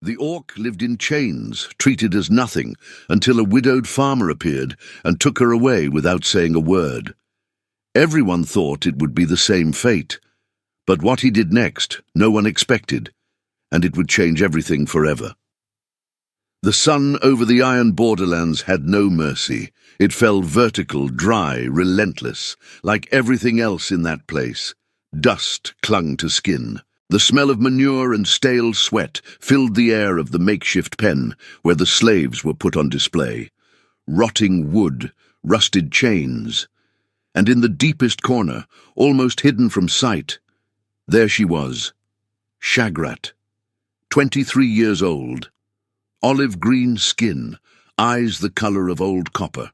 The orc lived in chains, treated as nothing, until a widowed farmer appeared and took her away without saying a word. Everyone thought it would be the same fate, but what he did next, no one expected, and it would change everything forever. The sun over the iron borderlands had no mercy. It fell vertical, dry, relentless, like everything else in that place. Dust clung to skin. The smell of manure and stale sweat filled the air of the makeshift pen where the slaves were put on display. Rotting wood, rusted chains. And in the deepest corner, almost hidden from sight, there she was, Shagrat, 23 years old. Olive-green skin, eyes the color of old copper.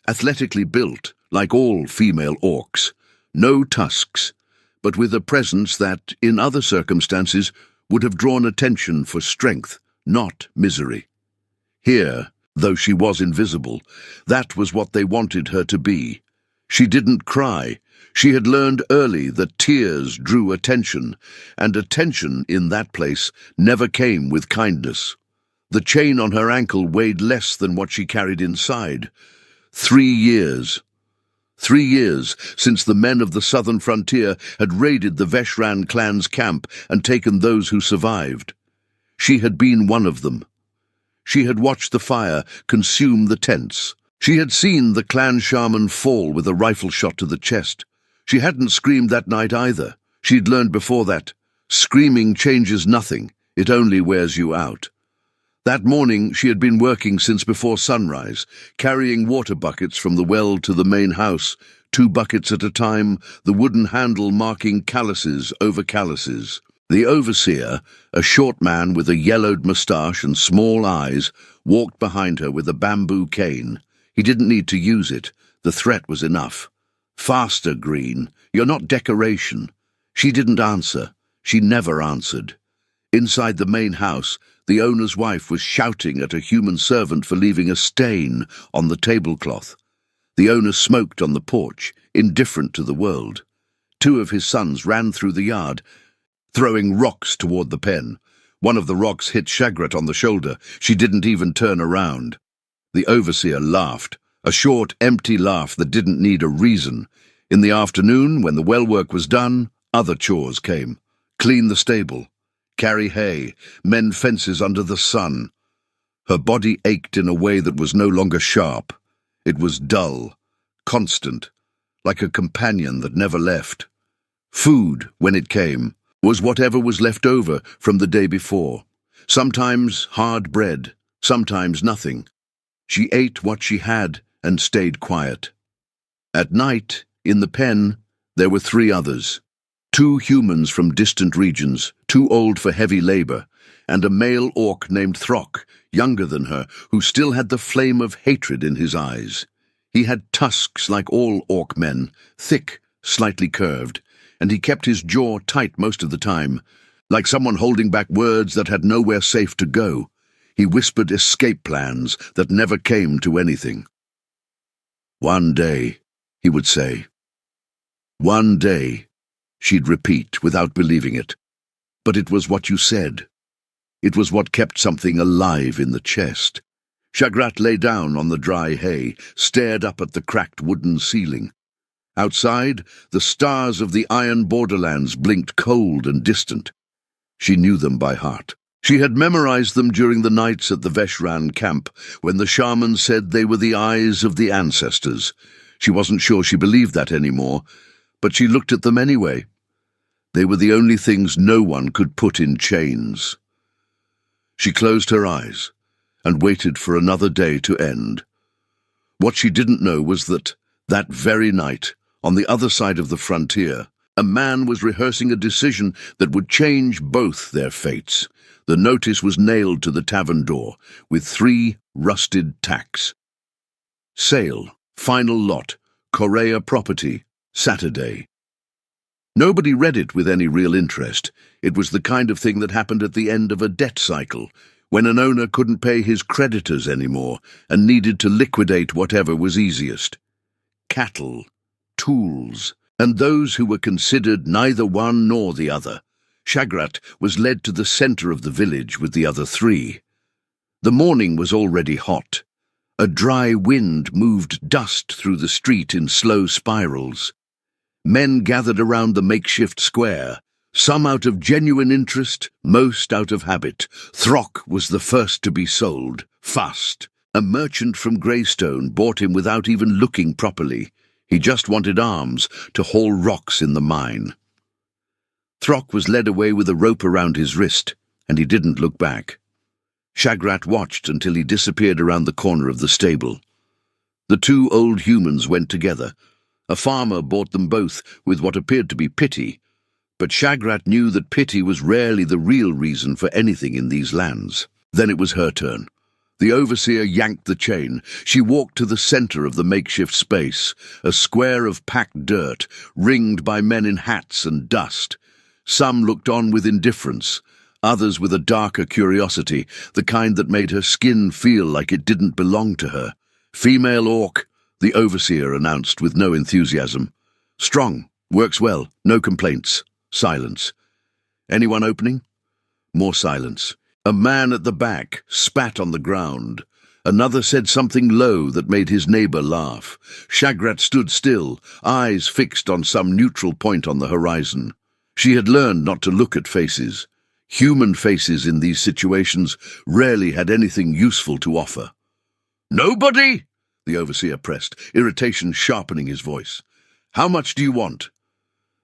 Athletically built, like all female orcs. No tusks, but with a presence that, in other circumstances, would have drawn attention for strength, not misery. Here, though she was invisible, that was what they wanted her to be. She didn't cry. She had learned early that tears drew attention, and attention in that place never came with kindness. The chain on her ankle weighed less than what she carried inside. 3 years. 3 years since the men of the southern frontier had raided the Veshran clan's camp and taken those who survived. She had been one of them. She had watched the fire consume the tents. She had seen the clan shaman fall with a rifle shot to the chest. She hadn't screamed that night either. She'd learned before that. Screaming changes nothing. It only wears you out. That morning she had been working since before sunrise, carrying water buckets from the well to the main house, 2 buckets at a time, the wooden handle marking calluses over calluses. The overseer, a short man with a yellowed moustache and small eyes, walked behind her with a bamboo cane. He didn't need to use it. The threat was enough. "Faster, Green. You're not decoration." She didn't answer. She never answered. Inside the main house, the owner's wife was shouting at a human servant for leaving a stain on the tablecloth. The owner smoked on the porch, indifferent to the world. 2 of his sons ran through the yard, throwing rocks toward the pen. One of the rocks hit Shagrat on the shoulder. She didn't even turn around. The overseer laughed, a short, empty laugh that didn't need a reason. In the afternoon, when the well work was done, other chores came. Clean the stable. Carry hay, mend fences under the sun. Her body ached in a way that was no longer sharp. It was dull, constant, like a companion that never left. Food, when it came, was whatever was left over from the day before. Sometimes hard bread, sometimes nothing. She ate what she had and stayed quiet. At night, in the pen, there were 3 others. 2 humans from distant regions, too old for heavy labor, and a male orc named Throck, younger than her, who still had the flame of hatred in his eyes. He had tusks like all orc men, thick, slightly curved, and he kept his jaw tight most of the time, like someone holding back words that had nowhere safe to go. He whispered escape plans that never came to anything. "One day," he would say. "One day," she'd repeat without believing it. But it was what you said. It was what kept something alive in the chest. Shagrat lay down on the dry hay, stared up at the cracked wooden ceiling. Outside, the stars of the iron borderlands blinked cold and distant. She knew them by heart. She had memorized them during the nights at the Veshran camp, when the shaman said they were the eyes of the ancestors. She wasn't sure she believed that anymore, but she looked at them anyway. They were the only things no one could put in chains. She closed her eyes and waited for another day to end. What she didn't know was that very night, on the other side of the frontier, a man was rehearsing a decision that would change both their fates. The notice was nailed to the tavern door, with 3 rusted tacks. Sale, final lot, Correa property, Saturday. Nobody read it with any real interest. It was the kind of thing that happened at the end of a debt cycle, when an owner couldn't pay his creditors anymore and needed to liquidate whatever was easiest. Cattle, tools, and those who were considered neither one nor the other. Shagrat was led to the center of the village with the other three. The morning was already hot. A dry wind moved dust through the street in slow spirals. Men gathered around the makeshift square, some out of genuine interest, most out of habit. Throck was the first to be sold, fast. A merchant from Greystone bought him without even looking properly. He just wanted arms to haul rocks in the mine. Throck was led away with a rope around his wrist, and he didn't look back. Shagrat watched until he disappeared around the corner of the stable. The two old humans went together. A farmer bought them both with what appeared to be pity, but Shagrat knew that pity was rarely the real reason for anything in these lands. Then it was her turn. The overseer yanked the chain. She walked to the center of the makeshift space, a square of packed dirt, ringed by men in hats and dust. Some looked on with indifference, others with a darker curiosity, the kind that made her skin feel like it didn't belong to her. "Female orc," the overseer announced with no enthusiasm. "Strong, works well, no complaints." Silence. "Anyone opening?" More silence. A man at the back spat on the ground. Another said something low that made his neighbor laugh. Shagrat stood still, eyes fixed on some neutral point on the horizon. She had learned not to look at faces. Human faces in these situations rarely had anything useful to offer. "Nobody?" the overseer pressed, irritation sharpening his voice. "How much do you want?"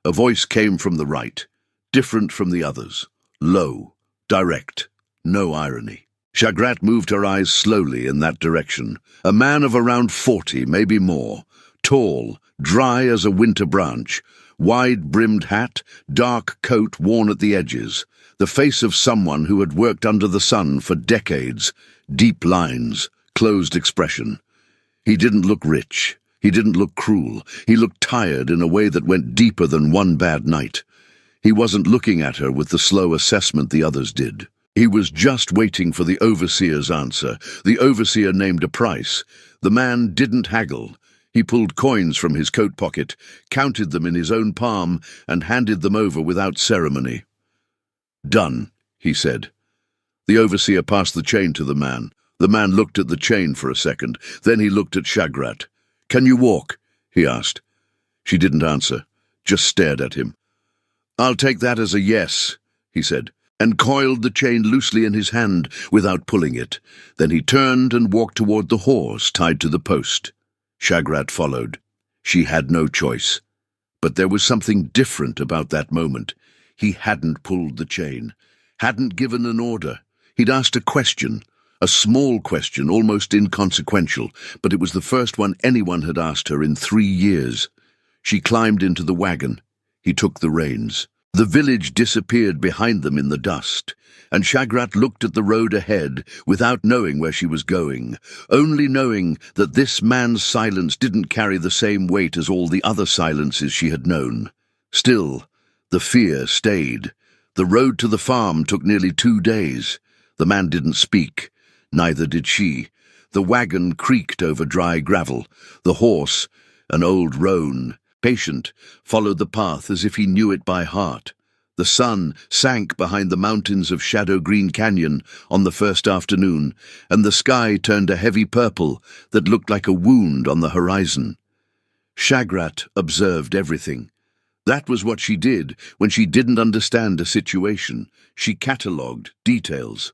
A voice came from the right, different from the others, low, direct, no irony. Shagrat moved her eyes slowly in that direction. A man of around 40, maybe more, tall, dry as a winter branch, wide-brimmed hat, dark coat worn at the edges, the face of someone who had worked under the sun for decades, deep lines, closed expression. He didn't look rich. He didn't look cruel. He looked tired in a way that went deeper than one bad night. He wasn't looking at her with the slow assessment the others did. He was just waiting for the overseer's answer. The overseer named a price. The man didn't haggle. He pulled coins from his coat pocket, counted them in his own palm, and handed them over without ceremony. "Done," he said. The overseer passed the chain to the man. The man looked at the chain for a second. Then he looked at Shagrat. "Can you walk?" he asked. She didn't answer, just stared at him. "I'll take that as a yes," he said, and coiled the chain loosely in his hand without pulling it. Then he turned and walked toward the horse tied to the post. Shagrat followed. She had no choice. But there was something different about that moment. He hadn't pulled the chain, hadn't given an order. He'd asked a question, a small question, almost inconsequential, but it was the first one anyone had asked her in 3 years. She climbed into the wagon. He took the reins. The village disappeared behind them in the dust, and Shagrat looked at the road ahead without knowing where she was going, only knowing that this man's silence didn't carry the same weight as all the other silences she had known. Still, the fear stayed. The road to the farm took nearly 2 days. The man didn't speak. Neither did she. The wagon creaked over dry gravel. The horse, an old roan, patient, followed the path as if he knew it by heart. The sun sank behind the mountains of Shadow Green Canyon on the first afternoon, and the sky turned a heavy purple that looked like a wound on the horizon. Shagrat observed everything. That was what she did when she didn't understand a situation. She catalogued details.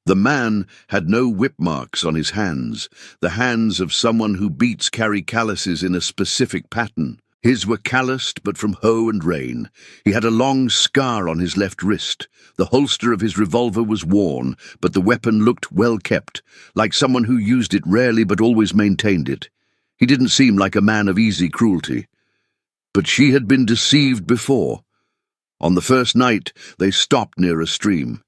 The man had no whip marks on his hands. The hands of someone who beats carry calluses in a specific pattern. His were calloused, but from hoe and rain. He had a long scar on his left wrist. The holster of his revolver was worn, but the weapon looked well kept, like someone who used it rarely but always maintained it. He didn't seem like a man of easy cruelty. But she had been deceived before. On the first night, they stopped near a stream.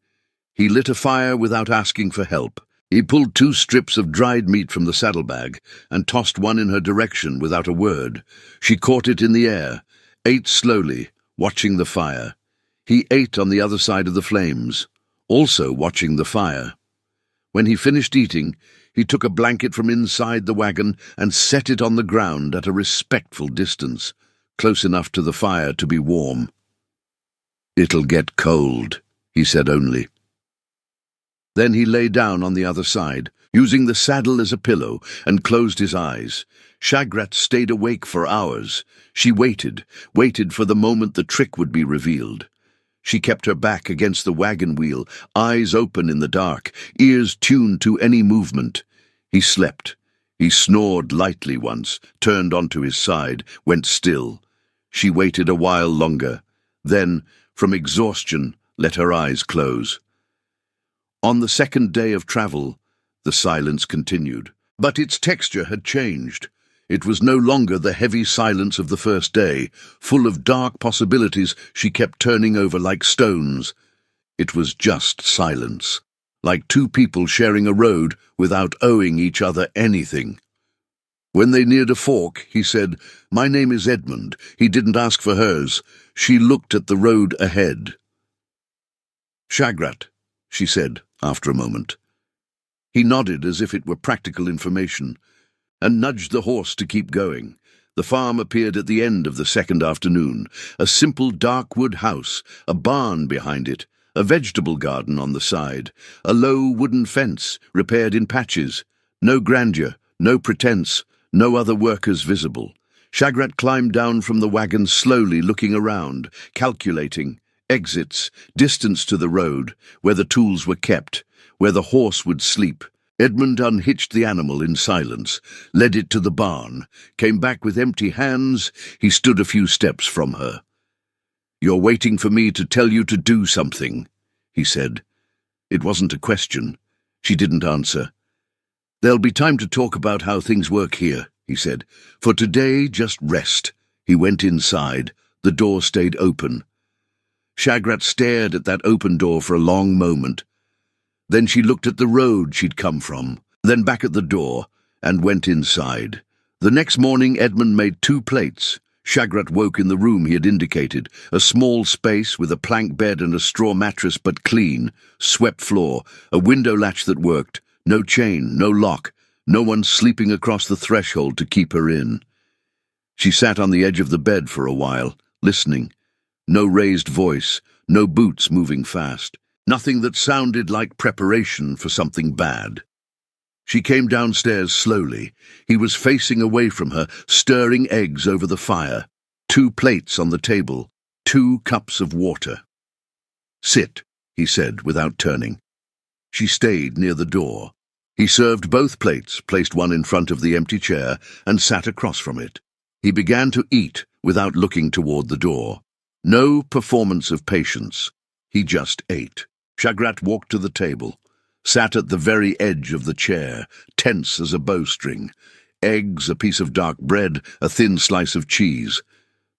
He lit a fire without asking for help. He pulled 2 strips of dried meat from the saddlebag and tossed one in her direction without a word. She caught it in the air, ate slowly, watching the fire. He ate on the other side of the flames, also watching the fire. When he finished eating, he took a blanket from inside the wagon and set it on the ground at a respectful distance, close enough to the fire to be warm. "It'll get cold," he said only. Then he lay down on the other side, using the saddle as a pillow, and closed his eyes. Shagrat stayed awake for hours. She waited for the moment the trick would be revealed. She kept her back against the wagon wheel, eyes open in the dark, ears tuned to any movement. He slept. He snored lightly once, turned onto his side, went still. She waited a while longer, then, from exhaustion, let her eyes close. On the second day of travel, the silence continued, but its texture had changed. It was no longer the heavy silence of the first day, full of dark possibilities she kept turning over like stones. It was just silence, like two people sharing a road without owing each other anything. When they neared a fork, he said, "My name is Edmund." He didn't ask for hers. She looked at the road ahead. "Shagrat," she said after a moment. He nodded as if it were practical information, and nudged the horse to keep going. The farm appeared at the end of the second afternoon, a simple dark wood house, a barn behind it, a vegetable garden on the side, a low wooden fence, repaired in patches. No grandeur, no pretense, no other workers visible. Shagrat climbed down from the wagon slowly, looking around, calculating. Exits, distance to the road, where the tools were kept, where the horse would sleep. Edmund unhitched the animal in silence, led it to the barn, came back with empty hands. He stood a few steps from her. "You're waiting for me to tell you to do something," he said. It wasn't a question. She didn't answer. "There'll be time to talk about how things work here," he said. "For today, just rest." He went inside. The door stayed open. Shagrat stared at that open door for a long moment. Then she looked at the road she'd come from, then back at the door, and went inside. The next morning Edmund made 2 plates. Shagrat woke in the room he had indicated, a small space with a plank bed and a straw mattress, but clean, swept floor, a window latch that worked, no chain, no lock, no one sleeping across the threshold to keep her in. She sat on the edge of the bed for a while, listening. No raised voice, no boots moving fast. Nothing that sounded like preparation for something bad. She came downstairs slowly. He was facing away from her, stirring eggs over the fire. 2 plates on the table, 2 cups of water. "Sit," he said without turning. She stayed near the door. He served both plates, placed one in front of the empty chair, and sat across from it. He began to eat without looking toward the door. No performance of patience. He just ate. Shagrat walked to the table, sat at the very edge of the chair, tense as a bowstring. Eggs, a piece of dark bread, a thin slice of cheese.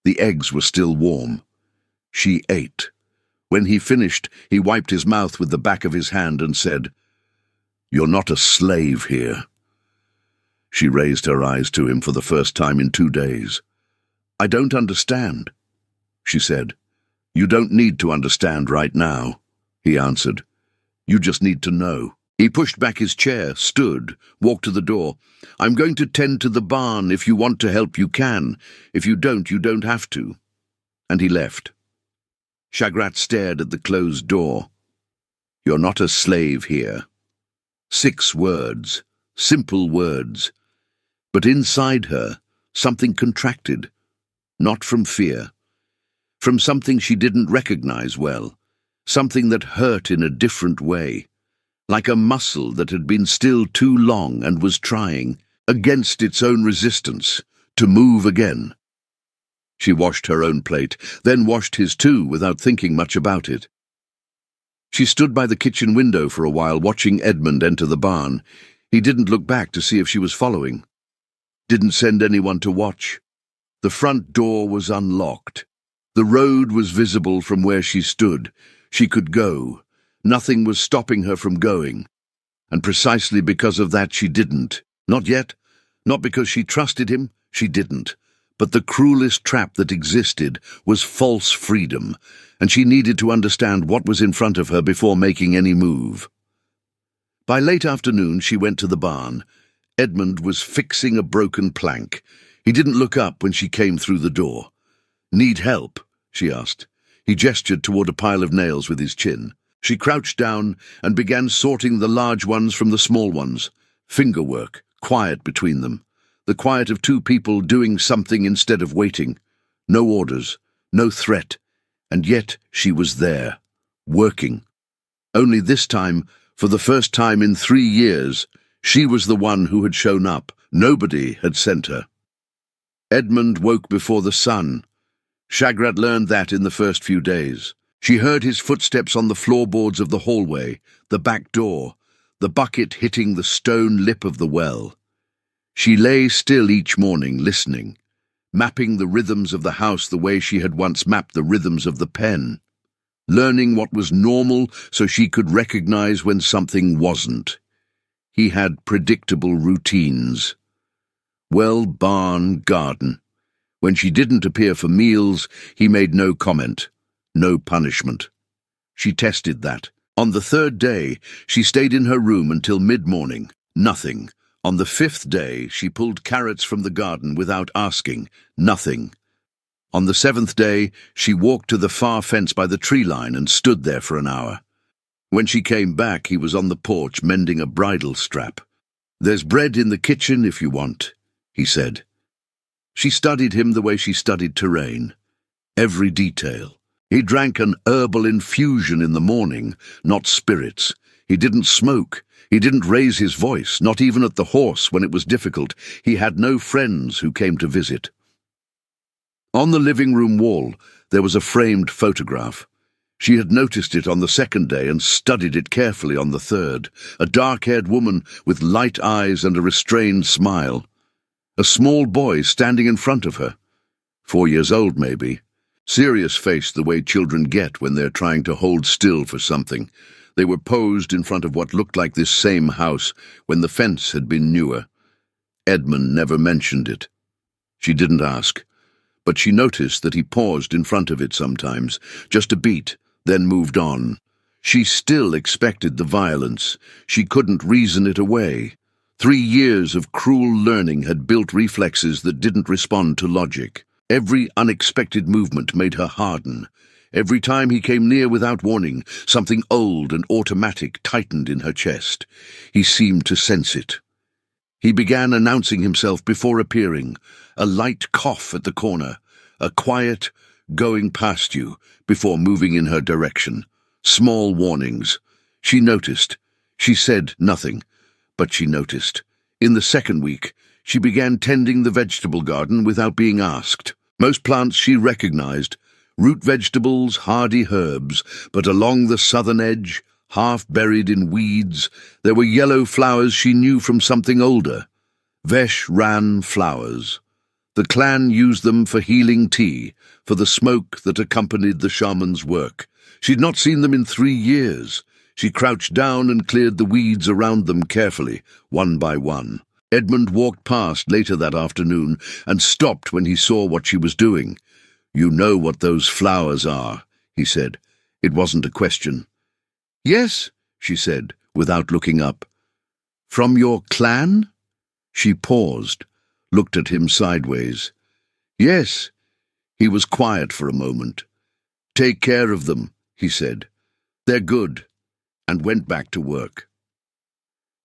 The eggs were still warm. She ate. When he finished, he wiped his mouth with the back of his hand and said, "You're not a slave here." She raised her eyes to him for the first time in 2 days. "I don't understand," she said. "You don't need to understand right now," he answered. "You just need to know." He pushed back his chair, stood, walked to the door. "I'm going to tend to the barn. If you want to help, you can. If you don't have to." And he left. Shagrat stared at the closed door. "You're not a slave here." 6 words, simple words. But inside her, something contracted. Not from fear. From something she didn't recognize well. Something that hurt in a different way, like a muscle that had been still too long and was trying, against its own resistance, to move again. She washed her own plate, then washed his too, without thinking much about it. She stood by the kitchen window for a while, watching Edmund enter the barn. He didn't look back to see if she was following. Didn't send anyone to watch. The front door was unlocked. The road was visible from where she stood. She could go. Nothing was stopping her from going. And precisely because of that she didn't. Not yet. Not because she trusted him. She didn't. But the cruelest trap that existed was false freedom, and she needed to understand what was in front of her before making any move. By late afternoon she went to the barn. Edmund was fixing a broken plank. He didn't look up when she came through the door. "Need help?" she asked. He gestured toward a pile of nails with his chin. She crouched down and began sorting the large ones from the small ones. Fingerwork, quiet between them. The quiet of two people doing something instead of waiting. No orders, no threat. And yet she was there, working. Only this time, for the first time in 3 years, she was the one who had shown up. Nobody had sent her. Edmund woke before the sun. Shagrat learned that in the first few days. She heard his footsteps on the floorboards of the hallway, the back door, the bucket hitting the stone lip of the well. She lay still each morning, listening, mapping the rhythms of the house the way she had once mapped the rhythms of the pen, learning what was normal so she could recognize when something wasn't. He had predictable routines. Well, barn, garden. When she didn't appear for meals, he made no comment, no punishment. She tested that. On the 3rd day, she stayed in her room until mid-morning. Nothing. On the 5th day, she pulled carrots from the garden without asking. Nothing. On the 7th day, she walked to the far fence by the tree line and stood there for an hour. When she came back, he was on the porch mending a bridle strap. "There's bread in the kitchen if you want," he said. She studied him the way she studied terrain. Every detail. He drank an herbal infusion in the morning, not spirits. He didn't smoke. He didn't raise his voice, not even at the horse when it was difficult. He had no friends who came to visit. On the living room wall, there was a framed photograph. She had noticed it on the 2nd day and studied it carefully on the 3rd. A dark-haired woman with light eyes and a restrained smile. A small boy standing in front of her. 4 years old, maybe. Serious face the way children get when they're trying to hold still for something. They were posed in front of what looked like this same house when the fence had been newer. Edmund never mentioned it. She didn't ask, but she noticed that he paused in front of it sometimes, just a beat, then moved on. She still expected the violence. She couldn't reason it away. 3 years of cruel learning had built reflexes that didn't respond to logic. Every unexpected movement made her harden. Every time he came near without warning, something old and automatic tightened in her chest. He seemed to sense it. He began announcing himself before appearing, a light cough at the corner, a quiet, going past you, before moving in her direction. Small warnings. She noticed. She said nothing, but she noticed. In the 2nd week, she began tending the vegetable garden without being asked. Most plants she recognized, root vegetables, hardy herbs, but along the southern edge, half buried in weeds, there were yellow flowers she knew from something older. Vesh ran flowers. The clan used them for healing tea, for the smoke that accompanied the shaman's work. She'd not seen them in 3 years. She crouched down and cleared the weeds around them carefully, one by one. Edmund walked past later that afternoon and stopped when he saw what she was doing. "You know what those flowers are," he said. It wasn't a question. "Yes," she said, without looking up. "From your clan?" She paused, looked at him sideways. "Yes." He was quiet for a moment. "Take care of them," he said. "They're good," and went back to work.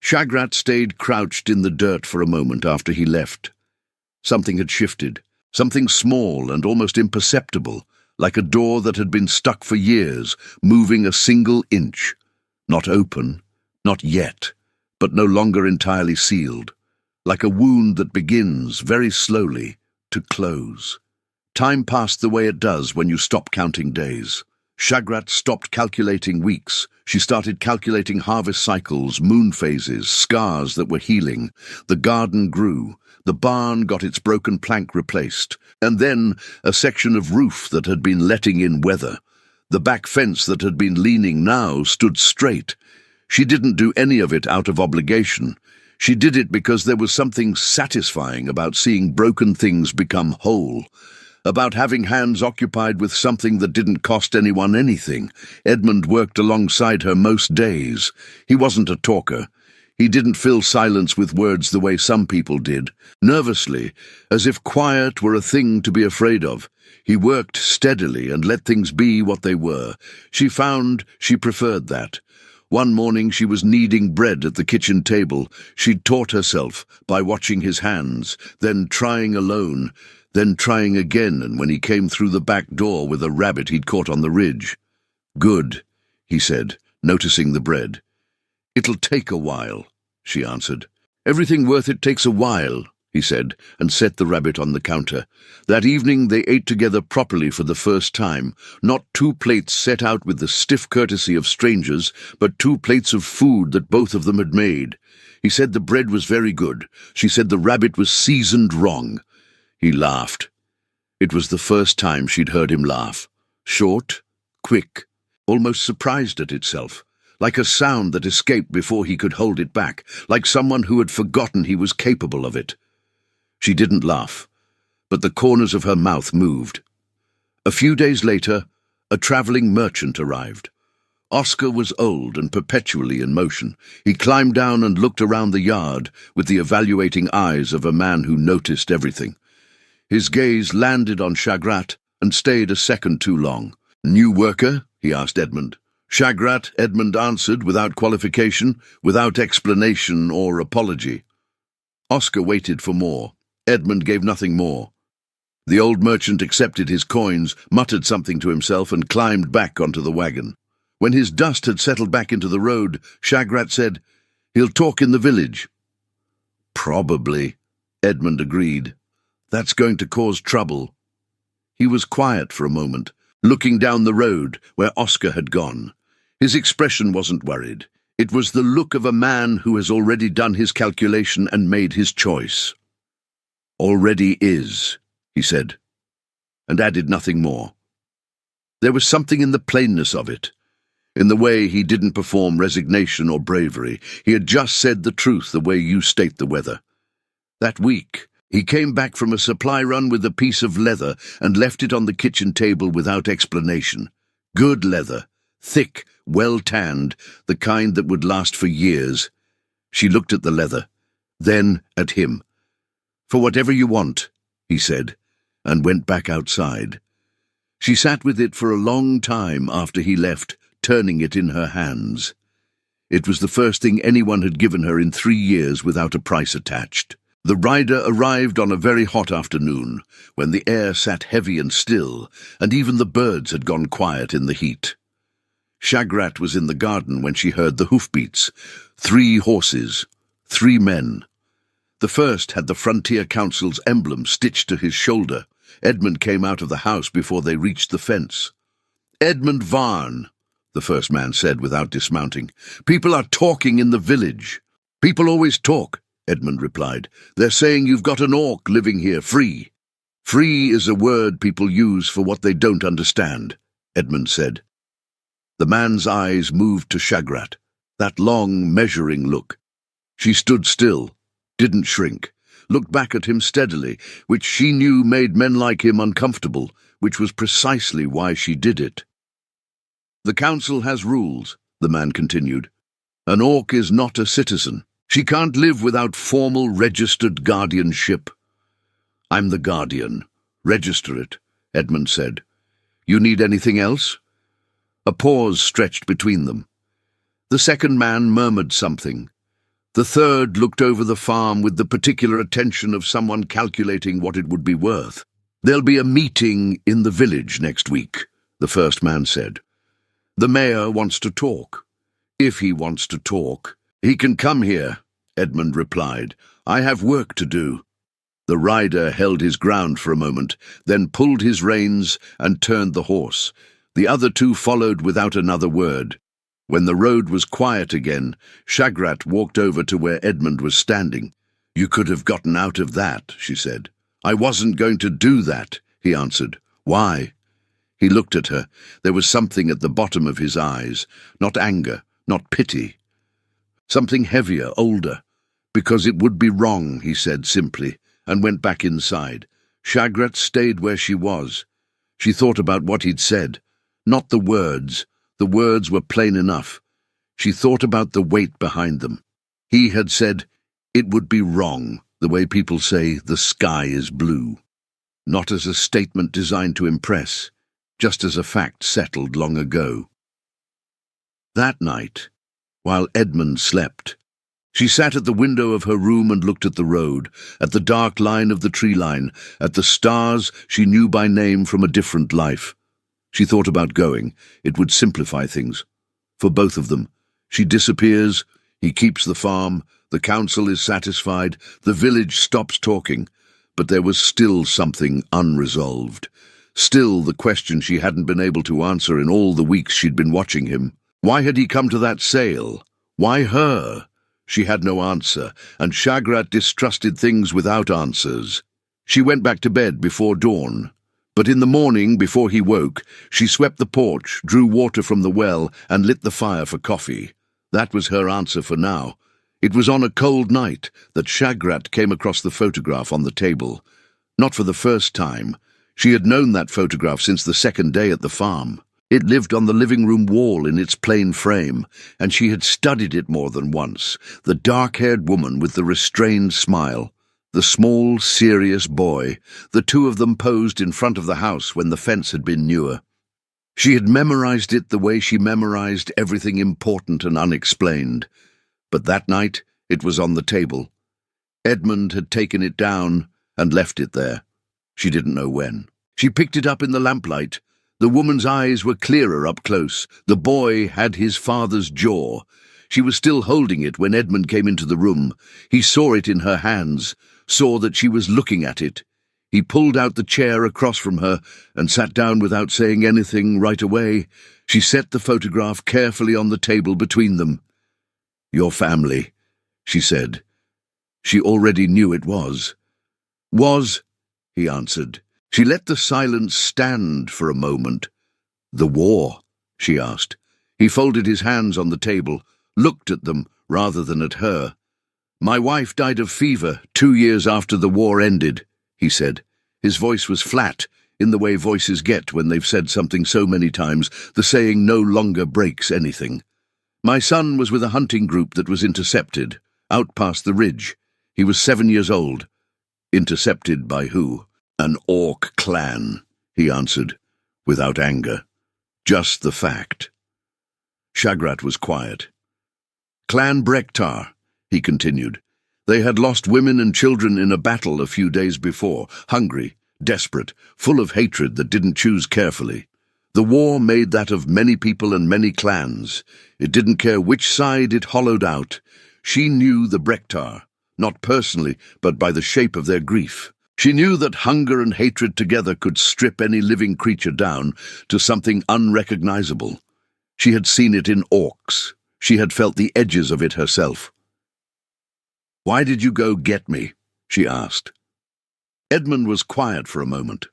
Shagrat stayed crouched in the dirt for a moment after he left. Something had shifted, something small and almost imperceptible, like a door that had been stuck for years, moving a single inch. Not open, not yet, but no longer entirely sealed. Like a wound that begins, very slowly, to close. Time passed the way it does when you stop counting days. Shagrat stopped calculating weeks. She started calculating harvest cycles, moon phases, scars that were healing. The garden grew. The barn got its broken plank replaced. And then a section of roof that had been letting in weather. The back fence that had been leaning now stood straight. She didn't do any of it out of obligation. She did it because there was something satisfying about seeing broken things become whole. About having hands occupied with something that didn't cost anyone anything. Edmund worked alongside her most days. He wasn't a talker. He didn't fill silence with words the way some people did. Nervously, as if quiet were a thing to be afraid of, he worked steadily and let things be what they were. She found she preferred that. One morning she was kneading bread at the kitchen table. She'd taught herself by watching his hands, then trying alone, then trying again, and when he came through the back door with a rabbit he'd caught on the ridge. "Good," he said, noticing the bread. "It'll take a while," she answered. "Everything worth it takes a while," he said, and set the rabbit on the counter. That evening they ate together properly for the first time, not 2 plates set out with the stiff courtesy of strangers, but 2 plates of food that both of them had made. He said the bread was very good. She said the rabbit was seasoned wrong. He laughed. It was the first time she'd heard him laugh. Short, quick, almost surprised at itself. Like a sound that escaped before he could hold it back, like someone who had forgotten he was capable of it. She didn't laugh, but the corners of her mouth moved. A few days later, a traveling merchant arrived. Oscar was old and perpetually in motion. He climbed down and looked around the yard with the evaluating eyes of a man who noticed everything. His gaze landed on Shagrat and stayed a second too long. "New worker?" he asked Edmund. "Shagrat," Edmund answered, without qualification, without explanation or apology. Oscar waited for more. Edmund gave nothing more. The old merchant accepted his coins, muttered something to himself, and climbed back onto the wagon. When his dust had settled back into the road, Shagrat said, "He'll talk in the village." "Probably," Edmund agreed. "That's going to cause trouble." He was quiet for a moment, looking down the road where Oscar had gone. His expression wasn't worried. It was the look of a man who has already done his calculation and made his choice. "Already is," he said, and added nothing more. There was something in the plainness of it, in the way he didn't perform resignation or bravery. He had just said the truth the way you state the weather. That week, he came back from a supply run with a piece of leather and left it on the kitchen table without explanation. Good leather, thick, well-tanned, the kind that would last for years. She looked at the leather, then at him. "For whatever you want," he said, and went back outside. She sat with it for a long time after he left, turning it in her hands. It was the first thing anyone had given her in 3 years without a price attached. The rider arrived on a very hot afternoon, when the air sat heavy and still, and even the birds had gone quiet in the heat. Shagrat was in the garden when she heard the hoofbeats. 3 horses, 3 men. The first had the Frontier Council's emblem stitched to his shoulder. Edmund came out of the house before they reached the fence. "Edmund Varn," the first man said without dismounting. "People are talking in the village." "People always talk," Edmund replied. "They're saying you've got an orc living here, free." "Free is a word people use for what they don't understand," Edmund said. The man's eyes moved to Shagrat, that long, measuring look. She stood still, didn't shrink, looked back at him steadily, which she knew made men like him uncomfortable, which was precisely why she did it. "The council has rules," the man continued. "An orc is not a citizen. She can't live without formal registered guardianship." "I'm the guardian. Register it," Edmund said. "You need anything else?" A pause stretched between them. The second man murmured something. The third looked over the farm with the particular attention of someone calculating what it would be worth. "There'll be a meeting in the village next week," the first man said. "The mayor wants to talk. If he wants to talk, he can come here," Edmund replied. "I have work to do." The rider held his ground for a moment, then pulled his reins and turned the horse. The other 2 followed without another word. When the road was quiet again, Shagrat walked over to where Edmund was standing. "You could have gotten out of that," she said. "I wasn't going to do that," he answered. "Why?" He looked at her. There was something at the bottom of his eyes, not anger, not pity. Something heavier, older. "Because it would be wrong," he said simply, and went back inside. Shagrat stayed where she was. She thought about what he'd said. Not the words. The words were plain enough. She thought about the weight behind them. He had said it would be wrong, the way people say the sky is blue. Not as a statement designed to impress, just as a fact settled long ago. That night, while Edmund slept, she sat at the window of her room and looked at the road, at the dark line of the tree line, at the stars she knew by name from a different life. She thought about going. It would simplify things. For both of them. She disappears, he keeps the farm, the council is satisfied, the village stops talking. But there was still something unresolved. Still the question she hadn't been able to answer in all the weeks she'd been watching him. Why had he come to that sale? Why her? She had no answer, and Shagrat distrusted things without answers. She went back to bed before dawn. But in the morning, before he woke, she swept the porch, drew water from the well, and lit the fire for coffee. That was her answer for now. It was on a cold night that Shagrat came across the photograph on the table. Not for the first time. She had known that photograph since the second day at the farm. It lived on the living room wall in its plain frame, and she had studied it more than once. The dark-haired woman with the restrained smile, the small, serious boy, the two of them posed in front of the house when the fence had been newer. She had memorized it the way she memorized everything important and unexplained. But that night it was on the table. Edmund had taken it down and left it there. She didn't know when. She picked it up in the lamplight. The woman's eyes were clearer up close. The boy had his father's jaw. She was still holding it when Edmund came into the room. He saw it in her hands, saw that she was looking at it. He pulled out the chair across from her and sat down without saying anything right away. She set the photograph carefully on the table between them. "Your family," she said. She already knew it was. "Was," he answered. She let the silence stand for a moment. "The war?" she asked. He folded his hands on the table, looked at them rather than at her. "My wife died of fever 2 years after the war ended," he said. His voice was flat, in the way voices get when they've said something so many times, the saying no longer breaks anything. "My son was with a hunting group that was intercepted, out past the ridge. He was 7 years old." "Intercepted by who?" "An orc clan," he answered, without anger. "Just the fact." Shagrat was quiet. "Clan Brektar," he continued. "They had lost women and children in a battle a few days before, hungry, desperate, full of hatred that didn't choose carefully. The war made that of many people and many clans. It didn't care which side it hollowed out. She knew the Brektar, not personally, but by the shape of their grief. She knew that hunger and hatred together could strip any living creature down to something unrecognizable. She had seen it in orcs. She had felt the edges of it herself. "Why did you go get me?" she asked. Edmund was quiet for a moment.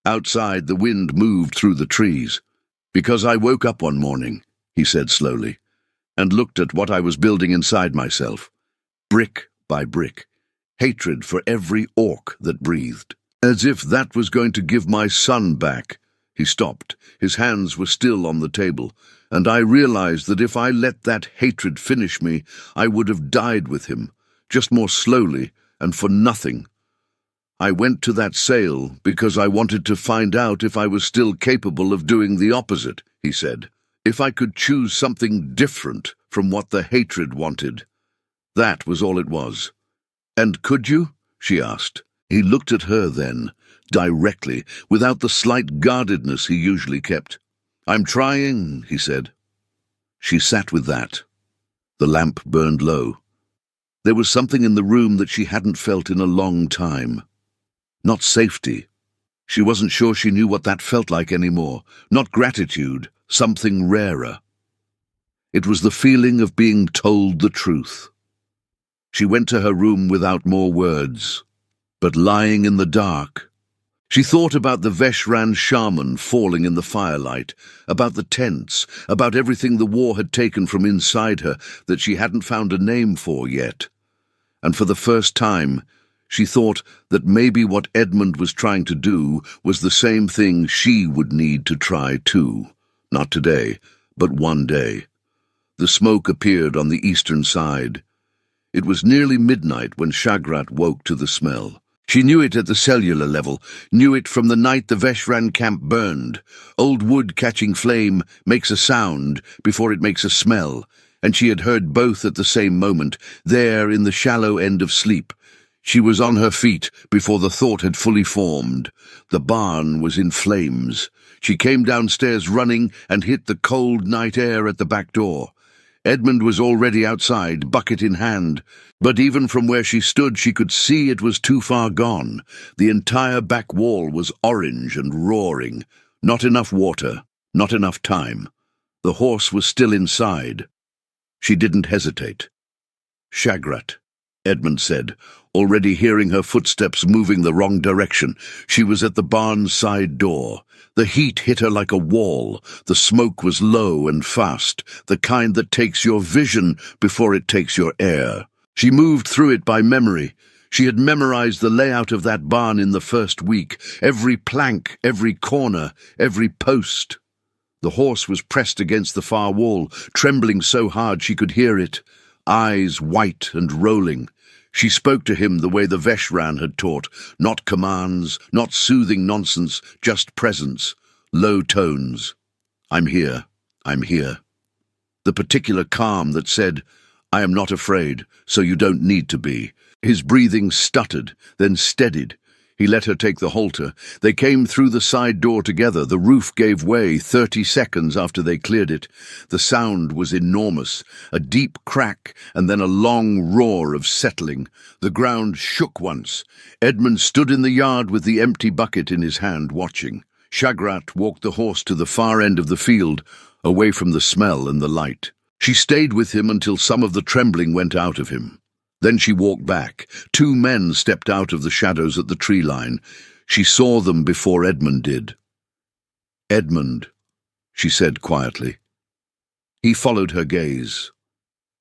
Outside, the wind moved through the trees. "Because I woke up one morning," he said slowly, "and looked at what I was building inside myself, brick by brick. Hatred for every orc that breathed. As if that was going to give my son back." He stopped. His hands were still on the table, and I realized that if I let that hatred finish me, I would have died with him, just more slowly and for nothing. "I went to that sale because I wanted to find out if I was still capable of doing the opposite," he said. "If I could choose something different from what the hatred wanted. That was all it was." "And could you?" she asked. He looked at her then, directly, without the slight guardedness he usually kept. "I'm trying," he said. She sat with that. The lamp burned low. There was something in the room that she hadn't felt in a long time. Not safety. She wasn't sure she knew what that felt like anymore. Not gratitude, something rarer. It was the feeling of being told the truth. She went to her room without more words, but lying in the dark. She thought about the Veshran shaman falling in the firelight, about the tents, about everything the war had taken from inside her that she hadn't found a name for yet. And for the first time, she thought that maybe what Edmund was trying to do was the same thing she would need to try too. Not today, but one day. The smoke appeared on the eastern side. It was nearly midnight when Shagrat woke to the smell. She knew it at the cellular level, knew it from the night the Veshran camp burned. Old wood catching flame makes a sound before it makes a smell, and she had heard both at the same moment, there in the shallow end of sleep. She was on her feet before the thought had fully formed. The barn was in flames. She came downstairs running and hit the cold night air at the back door. Edmund was already outside, bucket in hand, but even from where she stood she could see it was too far gone. The entire back wall was orange and roaring. Not enough water, not enough time. The horse was still inside. She didn't hesitate. "Shagrat," Edmund said, already hearing her footsteps moving the wrong direction. She was at the barn's side door. The heat hit her like a wall. The smoke was low and fast, the kind that takes your vision before it takes your air. She moved through it by memory. She had memorized the layout of that barn in the first week, every plank, every corner, every post. The horse was pressed against the far wall, trembling so hard she could hear it, eyes white and rolling. She spoke to him the way the Veshran had taught, not commands, not soothing nonsense, just presence, low tones. "I'm here, I'm here." The particular calm that said, "I am not afraid, so you don't need to be." His breathing stuttered, then steadied. He let her take the halter. They came through the side door together. The roof gave way 30 seconds after they cleared it. The sound was enormous, a deep crack and then a long roar of settling. The ground shook once. Edmund stood in the yard with the empty bucket in his hand, watching. Shagrat walked the horse to the far end of the field, away from the smell and the light. She stayed with him until some of the trembling went out of him. Then she walked back. 2 men stepped out of the shadows at the tree line. She saw them before Edmund did. "Edmund," she said quietly. He followed her gaze.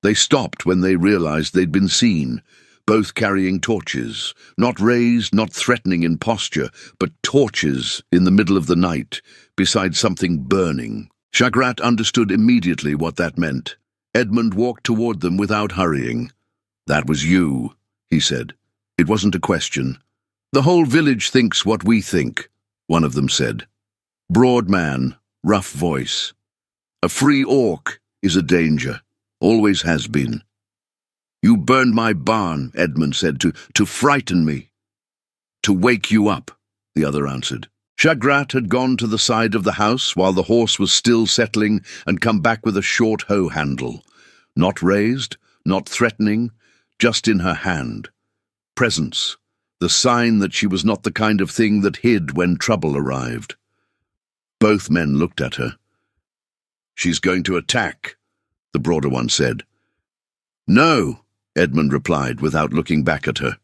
They stopped when they realized they'd been seen, both carrying torches, not raised, not threatening in posture, but torches in the middle of the night, beside something burning. Shagrat understood immediately what that meant. Edmund walked toward them without hurrying. "That was you," he said. It wasn't a question. "The whole village thinks what we think," one of them said. Broad man, rough voice. "A free orc is a danger, always has been." "You burned my barn," Edmund said, to frighten me." "To wake you up," the other answered. Shagrat had gone to the side of the house while the horse was still settling and come back with a short hoe handle. Not raised, not threatening, just in her hand. Presence, the sign that she was not the kind of thing that hid when trouble arrived. Both men looked at her. "She's going to attack," the broader one said. "No," Edmund replied without looking back at her.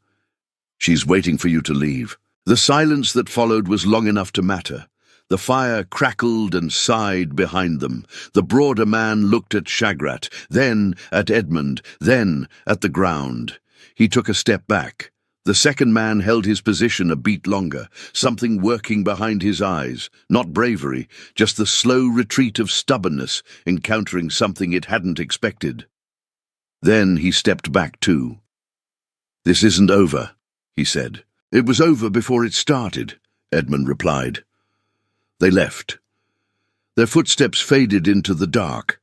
"She's waiting for you to leave." The silence that followed was long enough to matter. The fire crackled and sighed behind them. The broader man looked at Shagrat, then at Edmund, then at the ground. He took a step back. The second man held his position a beat longer, something working behind his eyes. Not bravery, just the slow retreat of stubbornness, encountering something it hadn't expected. Then he stepped back too. "This isn't over," he said. "It was over before it started," Edmund replied. They left. Their footsteps faded into the dark.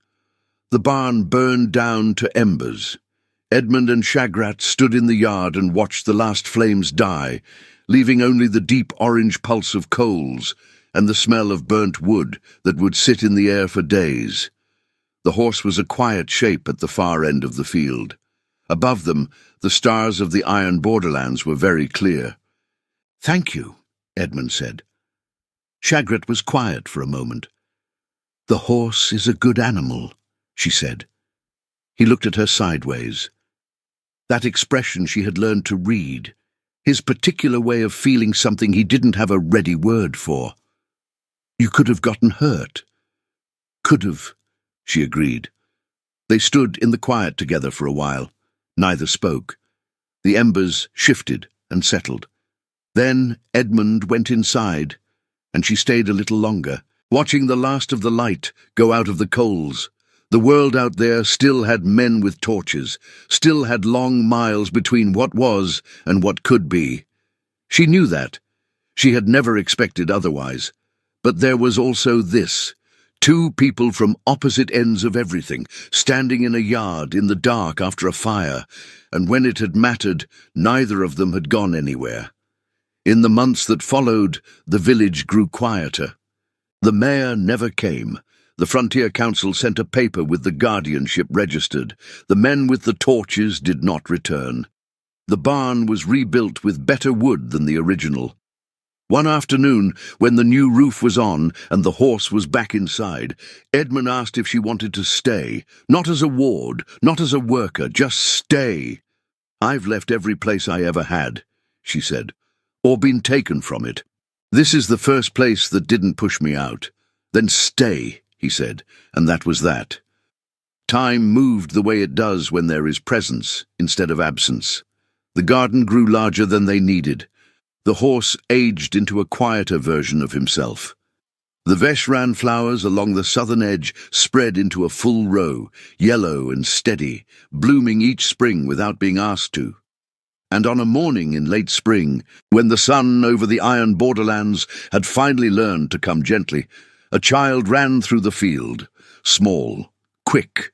The barn burned down to embers. Edmund and Shagrat stood in the yard and watched the last flames die, leaving only the deep orange pulse of coals and the smell of burnt wood that would sit in the air for days. The horse was a quiet shape at the far end of the field. Above them, the stars of the iron borderlands were very clear. "Thank you," Edmund said. Shagrat was quiet for a moment. "The horse is a good animal," she said. He looked at her sideways. That expression she had learned to read, his particular way of feeling something he didn't have a ready word for. "You could have gotten hurt." "Could have," she agreed. They stood in the quiet together for a while. Neither spoke. The embers shifted and settled. Then Edmund went inside, and she stayed a little longer, watching the last of the light go out of the coals. The world out there still had men with torches, still had long miles between what was and what could be. She knew that. She had never expected otherwise. But there was also this. Two people from opposite ends of everything, standing in a yard in the dark after a fire, and when it had mattered, neither of them had gone anywhere. In the months that followed, the village grew quieter. The mayor never came. The Frontier Council sent a paper with the guardianship registered. The men with the torches did not return. The barn was rebuilt with better wood than the original. One afternoon, when the new roof was on and the horse was back inside, Edmund asked if she wanted to stay, not as a ward, not as a worker, just stay. "I've left every place I ever had," she said, "or been taken from it. This is the first place that didn't push me out." "Then stay," he said, and that was that. Time moved the way it does when there is presence instead of absence. The garden grew larger than they needed. The horse aged into a quieter version of himself. The Veshran flowers along the southern edge spread into a full row, yellow and steady, blooming each spring without being asked to. And on a morning in late spring, when the sun over the iron borderlands had finally learned to come gently, a child ran through the field, small, quick,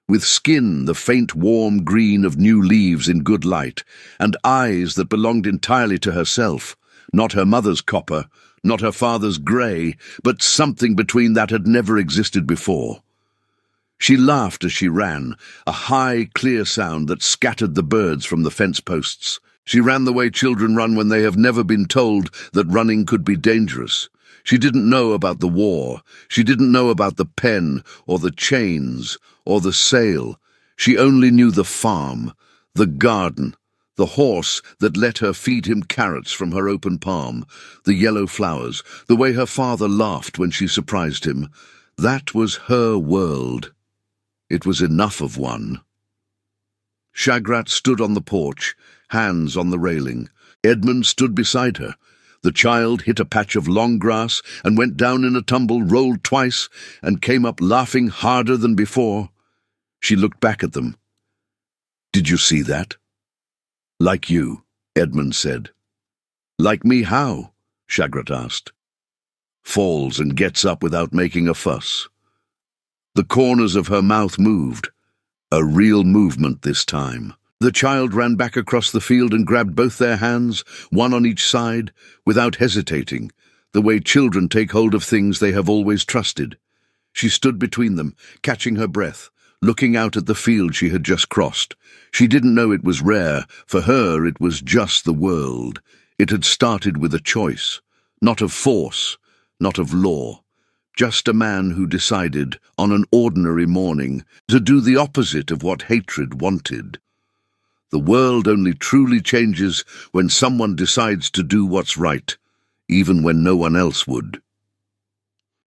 with skin the faint warm green of new leaves in good light, and eyes that belonged entirely to herself, not her mother's copper, not her father's grey, but something between that had never existed before. She laughed as she ran, a high, clear sound that scattered the birds from the fence posts. She ran the way children run when they have never been told that running could be dangerous. She didn't know about the war. She didn't know about the pen, or the chains, or the sail. She only knew the farm, the garden, the horse that let her feed him carrots from her open palm, the yellow flowers, the way her father laughed when she surprised him. That was her world. It was enough of one. Shagrat stood on the porch, hands on the railing. Edmund stood beside her. The child hit a patch of long grass and went down in a tumble, rolled twice, and came up laughing harder than before. She looked back at them. "Did you see that?" "Like you," Edmund said. "Like me how?" Shagrat asked. "Falls and gets up without making a fuss." The corners of her mouth moved. A real movement this time. The child ran back across the field and grabbed both their hands, one on each side, without hesitating, the way children take hold of things they have always trusted. She stood between them, catching her breath, looking out at the field she had just crossed. She didn't know it was rare. For her, it was just the world. It had started with a choice, not of force, not of law. Just a man who decided, on an ordinary morning, to do the opposite of what hatred wanted. The world only truly changes when someone decides to do what's right, even when no one else would.